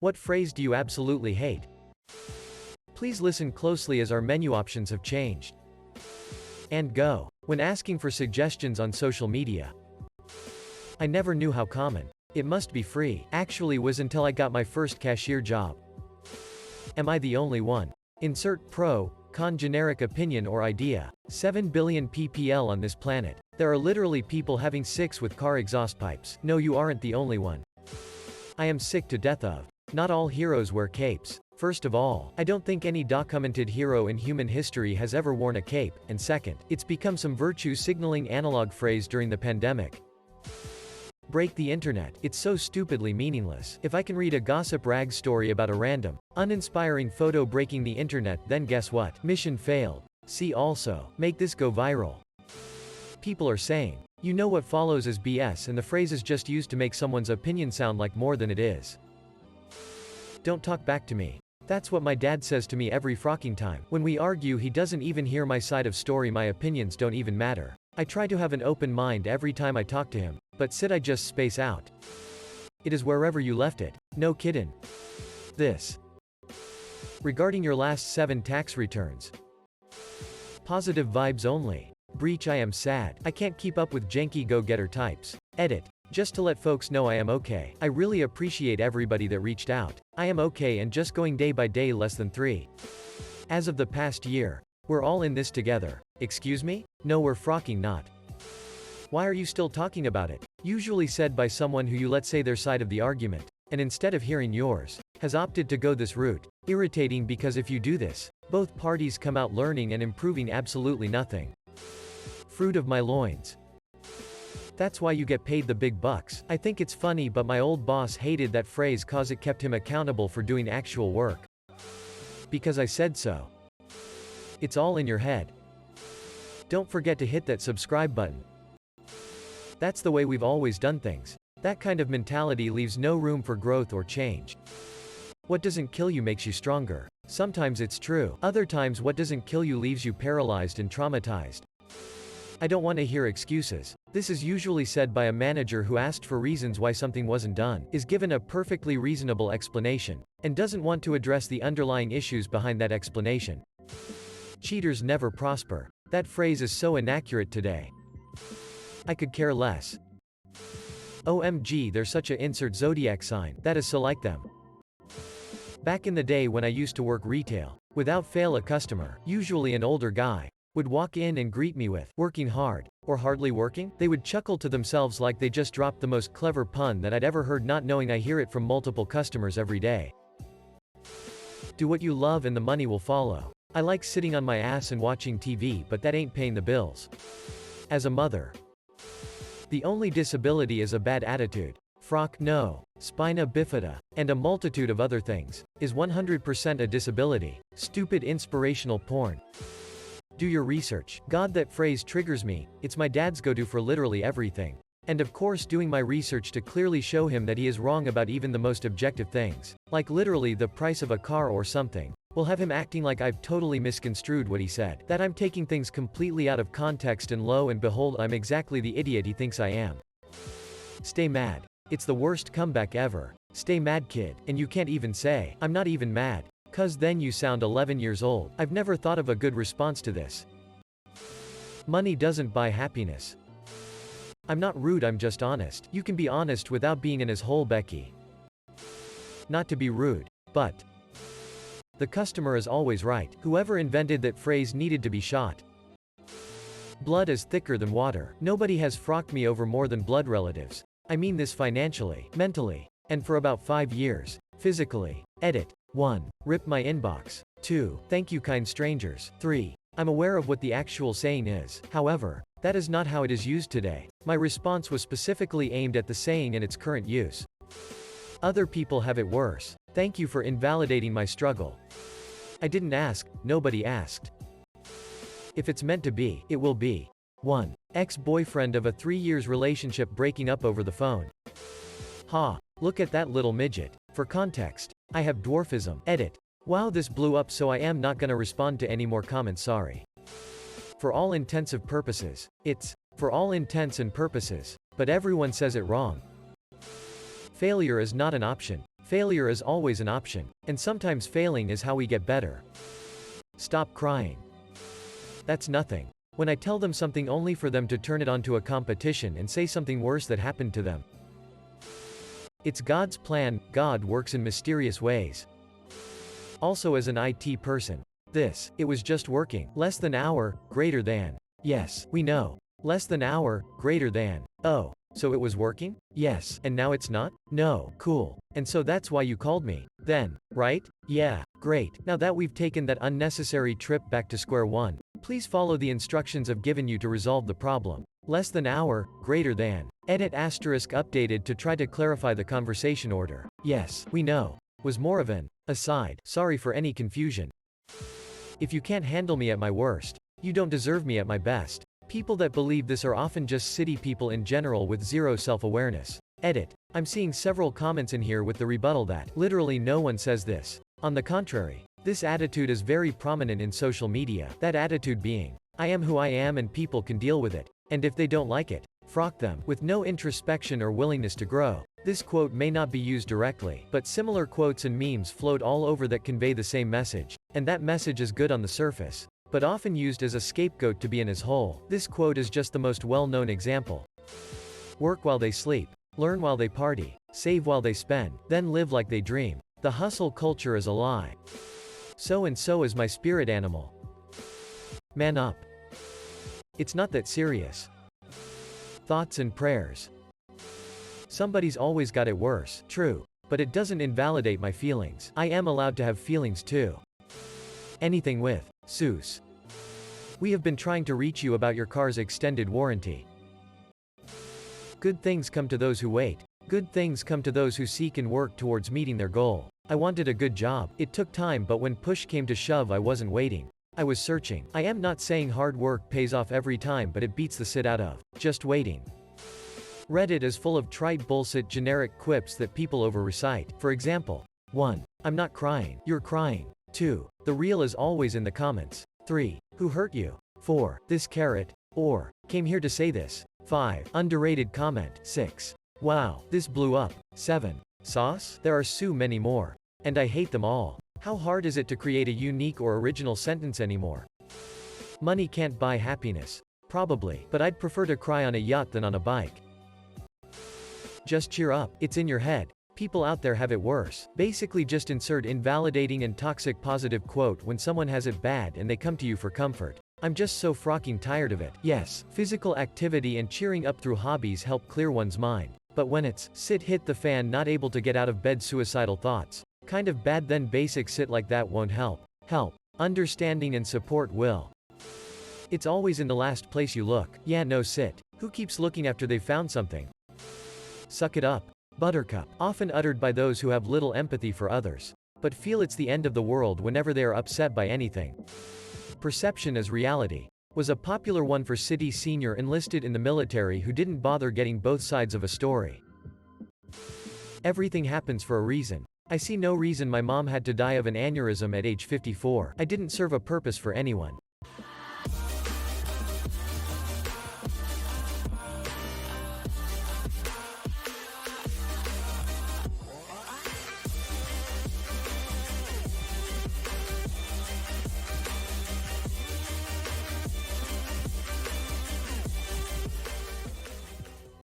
What phrase do you absolutely hate? Please listen closely as our menu options have changed. And go. When asking for suggestions on social media. I never knew how common. It must be free. Actually was until I got my first cashier job. Am I the only one? Insert pro, con generic opinion or idea. 7 billion ppl on this planet. There are literally people having sex with car exhaust pipes. No, you aren't the only one. I am sick to death of. Not all heroes wear capes. First of all, I don't think any documented hero in human history has ever worn a cape, and second, it's become some virtue signaling analog phrase during the pandemic. Break the internet. It's so stupidly meaningless. If I can read a gossip rag story about a random, uninspiring photo breaking the internet, then guess what? Mission failed. See also, make this go viral. People are saying, you know what follows is BS, and the phrase is just used to make someone's opinion sound like more than it is. Don't talk back to me. That's what my dad says to me every frocking time. When we argue, he doesn't even hear my side of story. My opinions don't even matter. I try to have an open mind every time I talk to him, but Sid, I just space out. It is wherever you left it. No kiddin'. This. Regarding your last 7 tax returns. Positive vibes only. Breach. I am sad. I can't keep up with janky go-getter types. Edit. Just to let folks know I am okay. I really appreciate everybody that reached out. I am okay and just going day by day less than 3. As of the past year. We're all in this together. Excuse me? No, we're frocking not. Why are you still talking about it? Usually said by someone who you let say their side of the argument, and instead of hearing yours, has opted to go this route. Irritating because if you do this, both parties come out learning and improving absolutely nothing. Fruit of my loins. That's why you get paid the big bucks. I think it's funny, but my old boss hated that phrase cause it kept him accountable for doing actual work. Because I said so. It's all in your head. Don't forget to hit that subscribe button. That's the way we've always done things. That kind of mentality leaves no room for growth or change. What doesn't kill you makes you stronger. Sometimes it's true. Other times what doesn't kill you leaves you paralyzed and traumatized. I don't want to hear excuses. This is usually said by a manager who asked for reasons why something wasn't done, is given a perfectly reasonable explanation, and doesn't want to address the underlying issues behind that explanation. Cheaters never prosper. That phrase is so inaccurate today. I could care less. OMG, they're such a insert zodiac sign. That is so like them. Back in the day when I used to work retail, without fail a customer, usually an older guy, would walk in and greet me with, "Working hard," or "Hardly working?" They would chuckle to themselves like they just dropped the most clever pun that I'd ever heard, not knowing I hear it from multiple customers every day. Do what you love and the money will follow. I like sitting on my ass and watching TV, but that ain't paying the bills. As a mother. The only disability is a bad attitude. Frock, no. Spina bifida, and a multitude of other things, is 100% a disability. Stupid inspirational porn. Do your research. God, that phrase triggers me. It's my dad's go-to for literally everything. And of course doing my research to clearly show him that he is wrong about even the most objective things. Like literally the price of a car or something. Will have him acting like I've totally misconstrued what he said. That I'm taking things completely out of context, and lo and behold I'm exactly the idiot he thinks I am. Stay mad. It's the worst comeback ever. Stay mad, kid. And you can't even say, "I'm not even mad." 'Cause then you sound 11 years old. I've never thought of a good response to this. Money doesn't buy happiness. I'm not rude, I'm just honest. You can be honest without being an asshole, Becky. Not to be rude, but the customer is always right. Whoever invented that phrase needed to be shot. Blood is thicker than water. Nobody has frocked me over more than blood relatives. I mean this financially, mentally, and for about 5 years. Physically. Edit. 1. Rip my inbox. 2. Thank you, kind strangers. 3. I'm aware of what the actual saying is. However, that is not how it is used today. My response was specifically aimed at the saying and its current use. Other people have it worse. Thank you for invalidating my struggle. I didn't ask, nobody asked. If it's meant to be, it will be. 1. Ex-boyfriend of a 3 years relationship breaking up over the phone. Ha. Look at that little midget. For context, I have dwarfism. Edit. Wow, this blew up, so I am not gonna respond to any more comments, sorry. For all intensive purposes. It's, for all intents and purposes. But everyone says it wrong. Failure is not an option. Failure is always an option, and sometimes failing is how we get better. Stop crying. That's nothing. When I tell them something only for them to turn it onto a competition and say something worse that happened to them. It's God's plan. God works in mysterious ways. Also, as an IT person, it was just working. Less than hour, greater than. Yes, we know. Less than hour, greater than. Oh, so it was working? Yes. And now it's not? No. Cool. And so that's why you called me, then, right? Yeah. Great. Now that we've taken that unnecessary trip back to square one, please follow the instructions I've given you to resolve the problem. Less than hour, greater than. Edit asterisk updated to try to clarify the conversation order. Yes, we know. Was more of an aside. Sorry for any confusion. If you can't handle me at my worst, you don't deserve me at my best. People that believe this are often just city people in general with zero self-awareness. Edit. I'm seeing several comments in here with the rebuttal that literally no one says this. On the contrary, this attitude is very prominent in social media. That attitude being, I am who I am and people can deal with it. And if they don't like it, frock them, with no introspection or willingness to grow. This quote may not be used directly, but similar quotes and memes float all over that convey the same message. And that message is good on the surface, but often used as a scapegoat to be in his hole. This quote is just the most well-known example. Work while they sleep, learn while they party, save while they spend, then live like they dream. The hustle culture is a lie. So and so is my spirit animal. Man up. It's not that serious. Thoughts and prayers. Somebody's always got it worse. True. But it doesn't invalidate my feelings. I am allowed to have feelings too. Anything with Seuss. We have been trying to reach you about your car's extended warranty. Good things come to those who wait. Good things come to those who seek and work towards meeting their goal. I wanted a good job. It took time, but when push came to shove, I wasn't waiting. I was searching. I am not saying hard work pays off every time, but it beats the sit out of just waiting. Reddit is full of trite bullshit generic quips that people over-recite. For example, 1. I'm not crying. You're crying. 2. The real is always in the comments. 3. Who hurt you? 4. This carrot. Or, came here to say this. 5. Underrated comment. 6. Wow, this blew up. 7. Sauce? There are so many more. And I hate them all. How hard is it to create a unique or original sentence anymore? Money can't buy happiness. Probably, but I'd prefer to cry on a yacht than on a bike. Just cheer up, it's in your head. People out there have it worse. Basically just insert invalidating and toxic positive quote when someone has it bad and they come to you for comfort. I'm just so frocking tired of it. Yes, physical activity and cheering up through hobbies help clear one's mind. But when it's sit hit the fan, not able to get out of bed, suicidal thoughts, kind of bad, then basic sit like that won't help. Help. Understanding and support will. It's always in the last place you look. Yeah, no sit. Who keeps looking after they've found something? Suck it up. Buttercup. Often uttered by those who have little empathy for others, but feel it's the end of the world whenever they are upset by anything. Perception as reality. Was a popular one for city senior enlisted in the military who didn't bother getting both sides of a story. Everything happens for a reason. I see no reason my mom had to die of an aneurysm at age 54. I didn't serve a purpose for anyone.